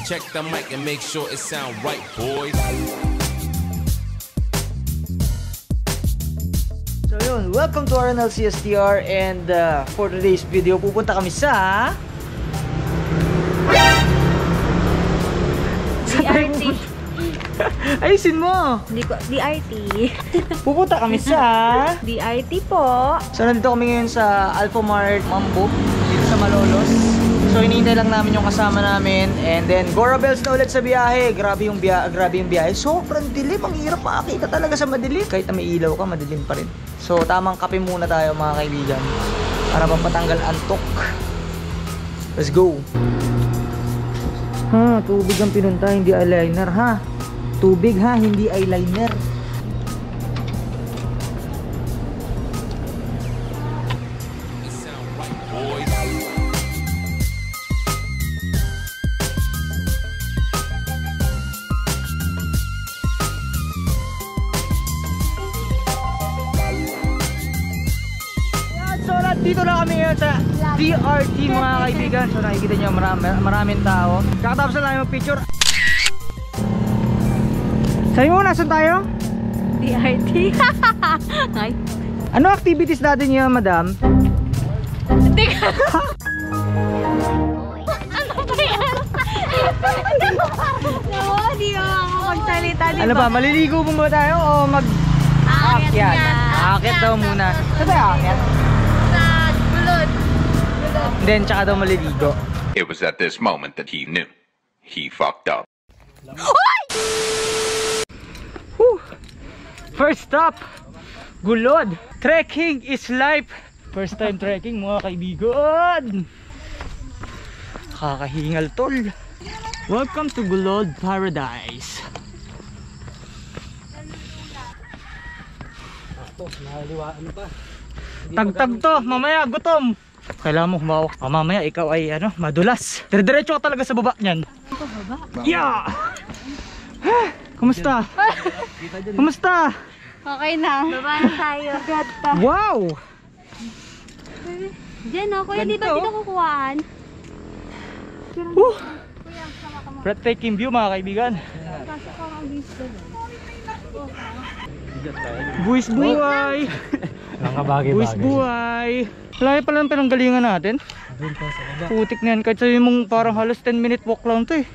Check the mic and make sure it sound right, boys. So yun, welcome to RNL CSTR, and for today's video, pupunta kami sa... DRT. Ayusin mo! DRT. Pupunta kami sa... DRT po. So nandito kami ngayon sa Alphamart Mambo, dito sa Malolos. So hinihintay lang namin yung kasama namin, and then Gora Bells na ulit sa biyahe. Grabe yung biyahe. Sobrang dilim, ang hirap makakita talaga sa madilim. Kahit na may ilaw ka, madilim pa rin. So tamang kape muna tayo mga kaibigan, para patanggal antok. Let's go. Ha, tubig ang pinunta, hindi eyeliner ha. Tubig ha, hindi eyeliner. Dito na kami ngayon sa DRT mga kaibigan. So nakikita nyo maraming tao. Kakatapos na tayo mag-picture. Sabi mo, nasan tayo? DRT. Ano activities natin yun, madam? Hindi ka. Ano ba yan? Hindi ako magsalita. Ano ba, maliligo mo ba tayo o mag-aakyat? Aakyat daw muna. Saan tayo aakyat? Then tsaka daw maliligo. It was at this moment that he knew he fucked up. First stop, Gulod. Trekking is life. First time trekking mga kaibigan. Kakahingal tol. Welcome to Gulod Paradise. Tagtag to, mamaya gutom. Kailangan mo humawak. Mamaya ikaw ay madulas. Dire-diretso ka talaga sa baba niyan. Yeah! Kumusta? Kumusta? Okay na. Baba na tayo. Wow! Diyan o, kuya, di ba dito kukuhaan? Breathtaking view mga kaibigan. Buwis buhay! Buwis buhay! Layo pa lang pinanggalingan natin. Putik na yan. Kahit sabi mong parang halos 10-minute walk lang to eh.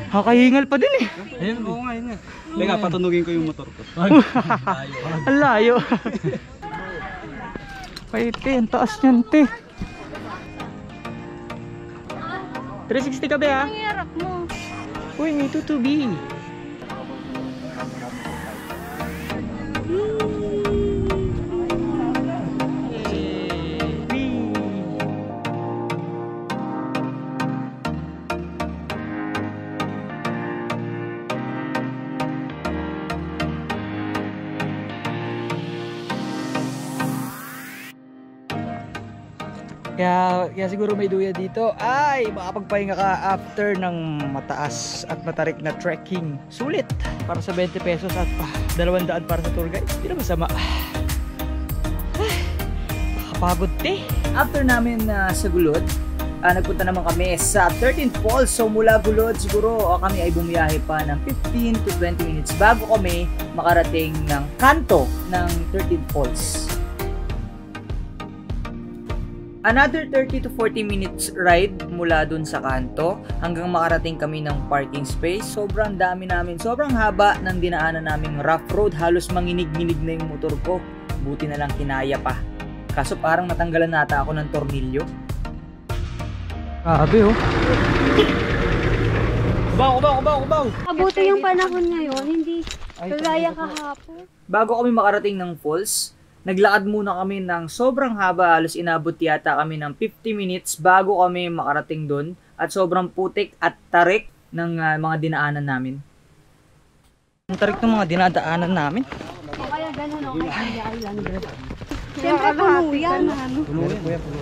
Kakahingal pa din eh. Ayun, oo nga yun. Teka, patunugin ko yung motor ko. Ang layo. Ay te, ang taas niyan te. 360 ka ba ha? Ang hirap mo. Uy, may tutubi. Kaya siguro may duya dito. Ay, makapagpahinga ka after ng mataas at matarik na trekking. Sulit para sa 20 pesos at 200 para sa tour guide. Hindi na masama. Nakapagod te. After namin sa Gulod, nagpunta naman kami sa 13th Falls. So mula Gulod siguro kami ay bumiyahe pa ng 15 to 20 minutes bago kami makarating ng kanto ng 13th Falls. Another 30 to 40 minutes ride mula dun sa kanto hanggang makarating kami ng parking space. Sobrang dami namin, sobrang haba ng dinaanan naming rough road. Halos manginig-nginig na yung motor ko. Buti na lang kinaya pa. Kaso parang natanggalan nata ako ng tornilyo. Grabe oh. Kubaw. Mabuti yung panahon ngayon, hindi kagaya kahapon. Bago kami makarating ng falls, naglakad muna kami ng sobrang haba, halos inabot yata kami ng 50 minutes bago kami makarating doon, at sobrang putik at tarik ng mga dinaanan namin. Ang tarik ng mga dinadaanan namin. O kaya gano'n ako kay Islander. Siyempre puno yan.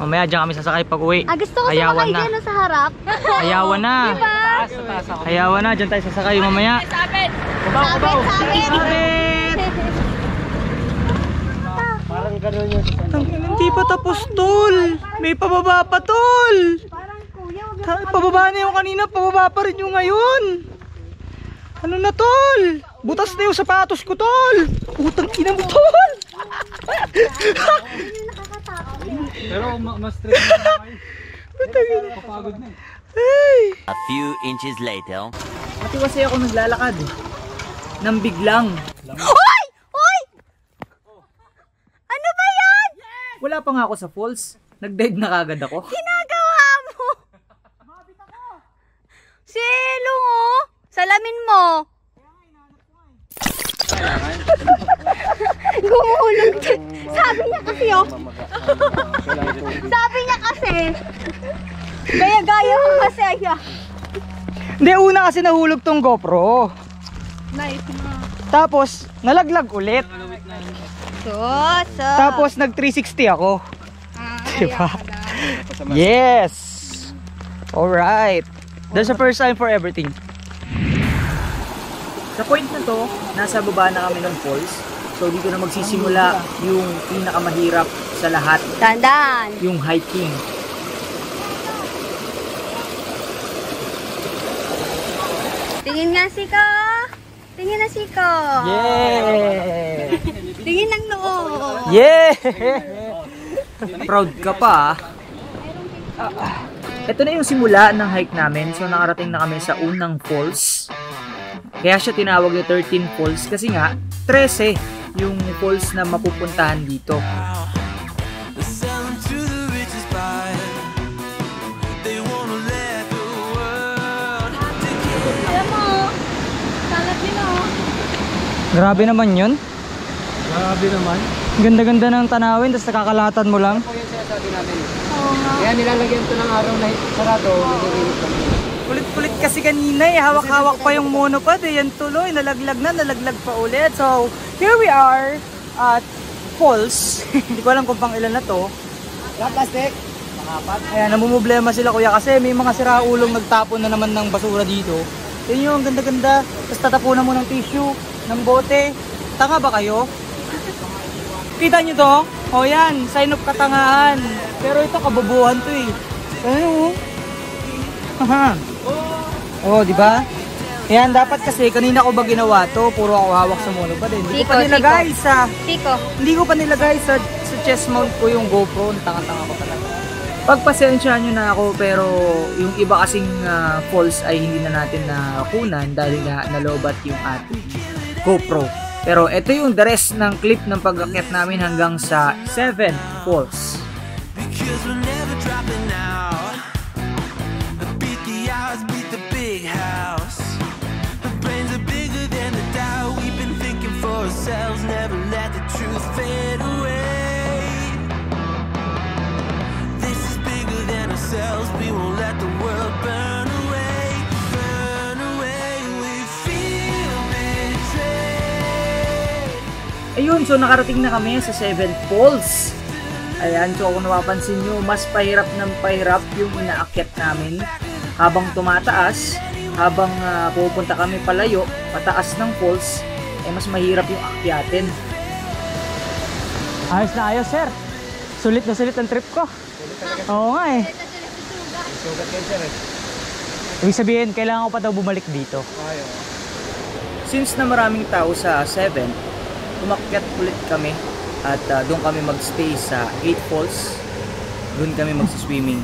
Mamaya dyan kami sasakay pag uwi. Gusto ko sumakay dyan sa harap. Ayawan na. Diba? Ayawan na, dyan tayo sasakay mamaya. Sabit! Parang gano'n yun. Hindi pa tapos tol. May pababa pa tol. Parang kuya, wag Pababa na yung kanina, pababa pa rin yung ngayon. Ano na tol? Butas na yung sapatos ko tol. Putang ina mo tol. Pero mas stress na kayo. Kapagod na A few inches later. Pati kasi ako naglalakad nang biglang. Hoy! Hoy! Ano ba yan? Wala pa nga ako sa falls. Nag-dive na kagad ako. Ginagawa mo? Silong oh! Salamin mo! Gumulong. Sabi niya kasi oh. Sabi niya kasi. Gaya-gaya ko kasi ay. Hindi, una kasi nahulog tong GoPro. Nice na. Tapos, nalaglag ulit. Sus! Tapos, nag 360 ako. Diba? Yes! Alright. That's the first time for everything. Sa point na to, nasa baba na kami ng falls. So, dito na magsisimula yung pinakamahirap sa lahat. Dandan! Yung hiking. Tingin nga Siko! Tingin na Siko! Yeah! Tingin ng noo! Yeah! Proud ka pa. Ito na yung simula ng hike namin. So nakarating na kami sa unang falls. Kaya siya tinawag na 13 falls kasi nga 13 yung falls na mapupuntahan dito. Alam mo, salat nila oh. Grabe naman yun. Grabe naman. Ganda-ganda ng tanawin, tapos nakakalatan mo lang. Ito yung sinasabi natin. Oo nga. Kaya nilalagyan ito ng araw na sarado. Nagigilip kami. Kulit-kulit kasi kanina eh, hawak-hawak pa yung monopod eh, yan tuloy, nalaglag pa ulit. So, here we are at falls. Hindi ko alam kung pang ilan na to. Lahat plastic. Makapat. Ayan, namumblema sila kuya kasi may mga siraulong nagtapon na naman ng basura dito. Yun yung ganda-ganda, tapos tatapunan mo ng tissue, ng bote. Tanga ba kayo? Kita nyo to? O yan, sign of katangahan. Pero ito, kababuhan to eh. Ano? Haha. Oh, di ba? Yan, dapat kasi kanina ko ba ginawa to? Puro ako hawak sa monopod eh. Hindi ko pa nilagay sa... Siko. Hindi ko pa nilagay sa chest mount ko yung GoPro. Tanga-tanga ko talaga. Pagpasensyahan nyo na ako pero yung iba kasing falls ay hindi na natin nakunan dahil nga nalobat yung ating GoPro. Pero ito yung the rest ng clip ng pag-akyat namin hanggang sa 7 falls. Because we're never dropping out. Beat the odds, beat the big house. The brains are bigger than the doubt. We've been thinking for ourselves, never let the truth fade away. This is bigger than ourselves, we won't let the world burn away. Burn away, we feel betrayed. Ayun, so nakarating na kami sa 7 falls. Ayan, so kung napapansin nyo, mas pahirap ng pahirap yung inaakyat namin. Habang tumataas, habang pupunta kami palayo, pataas ng falls, eh mas mahirap yung akyatin. Ayos na ayos, sir. Sulit na sulit ang trip ko. Oo nga eh. Sugat kayo sir eh. Ibig sabihin, kailangan ko pa daw bumalik dito. Ayaw. Since na maraming tao sa 7, umakyat ulit kami. At doon kami magstay sa 8 falls. Doon kami magsiswimming.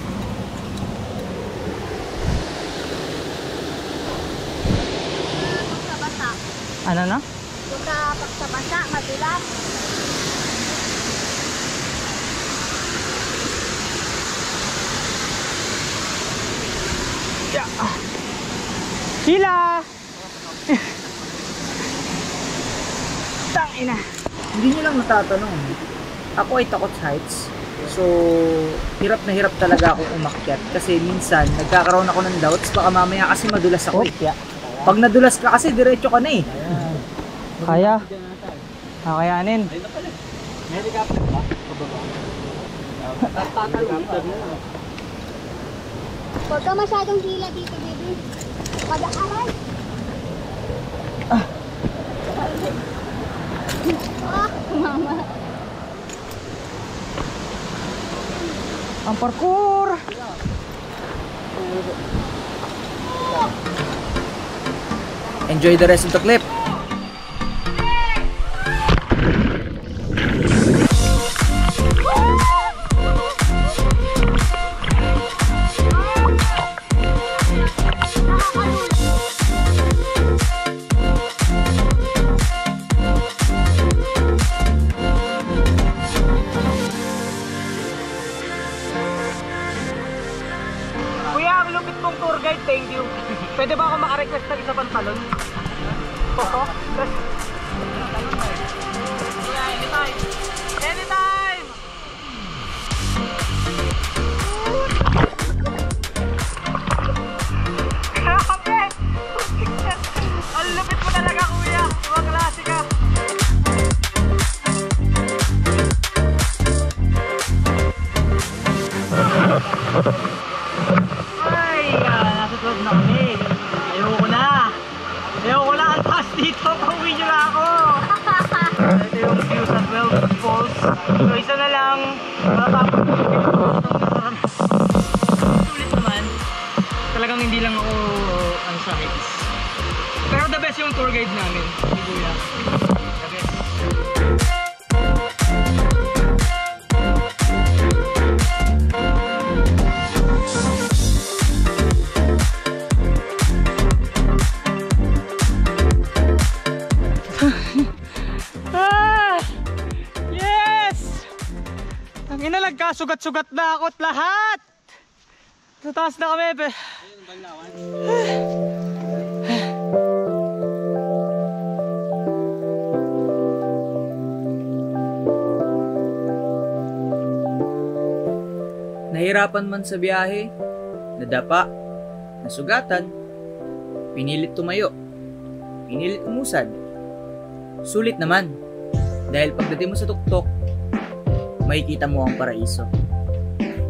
Basa-basa. Ano na? Punta basa, madulas. Hila! Tangina. Hindi nyo lang natatanong. Ako ay takot sa heights. So, hirap na hirap talaga akong umakyat. Kasi minsan, nagkakaroon ako ng doubts. Baka mamaya kasi madulas ako eh. Pag nadulas ka kasi, diretso ka na eh. Kaya. Kakayanin. Helicopter ba? Huwag ka masyadong hila dito, baby. Pag-aaray. Mama. Ang parkour! Enjoy the rest of the clip. Kuya, ang lupit kong tour guide, thank you. Pwede ba ako makarequest ng isa pang talon? Oo. Anytime! Anytime! Grabe! Ang lupit mo talaga, kuya! Ibang klase ka! Ay, nasa tulog na kami. Ayoko na. Ayoko na ang taas dito. Pauwi nyo na ako. Ito yung view sa 12 Falls. So, isa na lang. Sulit naman. Talagang hindi lang ako ano sa heights. Pero the best yung tour guide namin. Hindi kuya. The best. Nagkasugat-sugat na ako't lahat. Sa taas na kami. Nahirapan man sa biyahe, nadapa, nasugatan, pinilit tumayo, pinilit umusad. Sulit naman, dahil pagdating mo sa tuktok, makikita mo ang paraiso.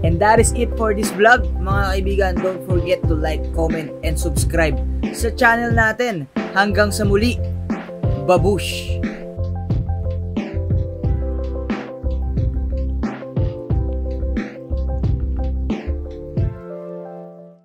And that is it for this vlog, mga kaibigan. Don't forget to like, comment, and subscribe sa channel natin. Hanggang sa muli, babush!